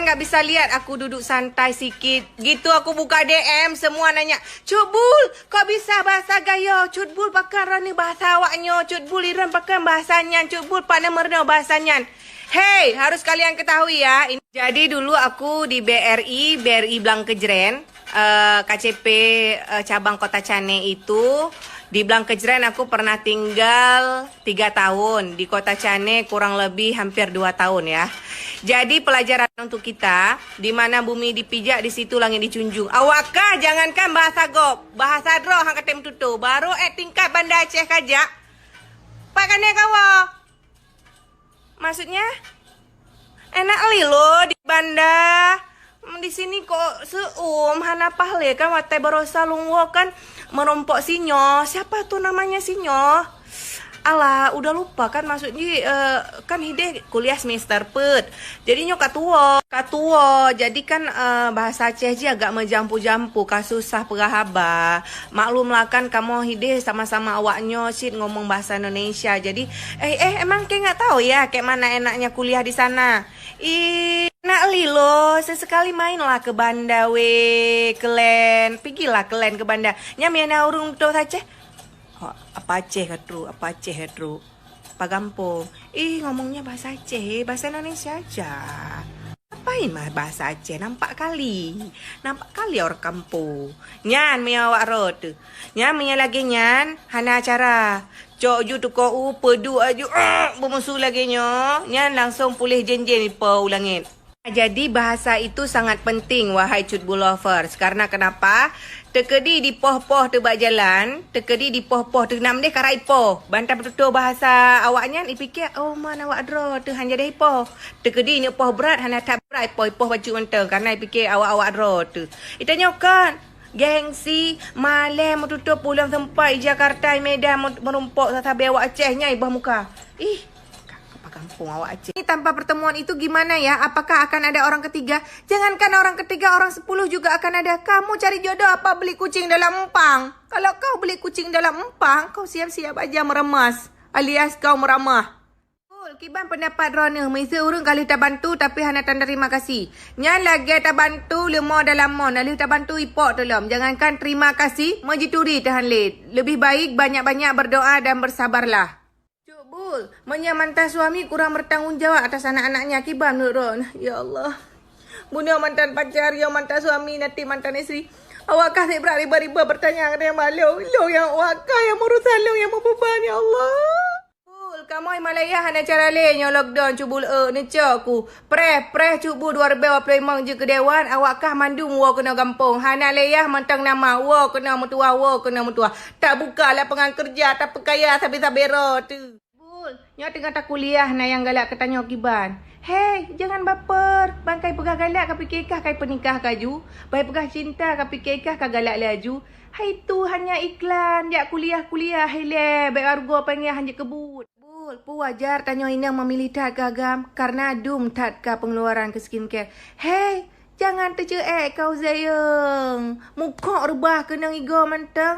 nggak bisa lihat aku duduk santai sikit. Gitu aku buka DM semua nanya, Cuk Bul, kok bisa bahasa gayo? Cuk Bul pakai ni bahasa awaknya. Cuk Bul iran pakai bahasanya. Cuk Bul pada merno bahasanya. Hey, harus kalian ketahui ya. Jadi dulu aku di BRI Blang Kejren, KCP cabang Kota Cane itu. Di Blang Kejren aku pernah tinggal 3 tahun. Di Kota Cane kurang lebih hampir 2 tahun ya. Jadi pelajaran untuk kita, di mana bumi dipijak, di situ langit dicunjung. Awakah jangankan bahasa gop, bahasa dro hang ketem tutu. Baru tingkat Banda Aceh kajak. Pak kane kawa. Maksudnya enak li lo di Banda. Di sini kok hana pahle kan watai barosa lungwo kan merompok sinyo. Siapa tuh namanya sinyo? Alah, udah lupa kan maksudnya kan hide kuliah semester pet. Jadi nyo katuo. Jadi kan bahasa Aceh je agak menjampu-jampu, kasusah perahaba. Maklumlah kan kamu hide sama-sama awaknyo sit ngomong bahasa Indonesia. Jadi emang kayak nggak tahu ya kayak mana enaknya kuliah di sana. Nak lilo, sesekali mainlah ke Banda kelen. Pergilah kelen ke Banda. Nyamiana urung tu saja. Oh, apa Aceh katru? Apa gampung? Ngomongnya bahasa Aceh, bahasa Indonesia aja. Apain mah bahasa Aceh? Nampak kali orang kampung. Nyan punya awak rot. Nyan punya lagi nyan, hana acara. Cok ju tu ko pedu aju bermusuh lagi nyo. Nyan langsung pulih jenjen ipa ulangin. Jadi bahasa itu sangat penting wahai Cuk Bul lovers. Karena kenapa? Tekedi di poh-poh tebak jalan, tekedi di poh-poh tu nam deh karai poh. Bantah betul bahasa awaknya ipikir mana awak dro tu hanya deh poh. Tekedi ni poh berat hanya tak berat poh baju mentang karena ipikir awak dro tu. Itanya kan gengsi malam tutup pulang sampai Jakarta Medan merumpok sasabe awak Acehnya ibah muka. Kampung awak Aceh. Ini tanpa pertemuan itu gimana ya? Apakah akan ada orang ketiga? Jangankan orang ketiga, orang 10 juga akan ada. Kamu cari jodoh apa beli kucing dalam empang? Kalau kau beli kucing dalam empang, kau siap-siap aja meremas. Alias kau meramah. Kiban pendapat Rona, Malaysia urung kali tak bantu tapi hanya tanda terima kasih. Nyan lagi tak bantu lemo dalam mon, lalu tak bantu ipok tolong. Jangankan terima kasih, majituri tahan late. Lebih baik banyak-banyak berdoa dan bersabarlah. Bul, mantan suami kurang bertanggung jawab atas anak-anaknya akibat menurut. Ya Allah. Bunda mantan pacar, ya mantan suami, nanti mantan isteri. Awakkah saya beriba-riba bertanya dengan malu. Lo yang awakkah yang merusak, lo yang membeban, ya Allah. Bul, kamu Himalaya hanya cara lain yang lockdown cubul necaku. Preh cubul 2025 je ke dewan. Awakkah mandung wa kena gampung. Hana leyah mantang nama wa kena mutua. Tak bukalah pengang kerja, tak perkaya sabi-sabera tu. Nyo tengah tak kuliah na yang galak ketanya kiban. Hey, jangan baper. Bangkai pegah galak ka fikirkah kai penikah kaju. Baik pegah cinta ka fikirkah ka galak laju. Hai tu hanya iklan. Jak kuliah hele. Baik argo panggil hanya kebut. Bul, wajar tanya inang memilih tak gagam karena dum tak ka pengeluaran ke skincare. Hey, jangan terceek kau Zayeng. Muka rubah kena igo mentang.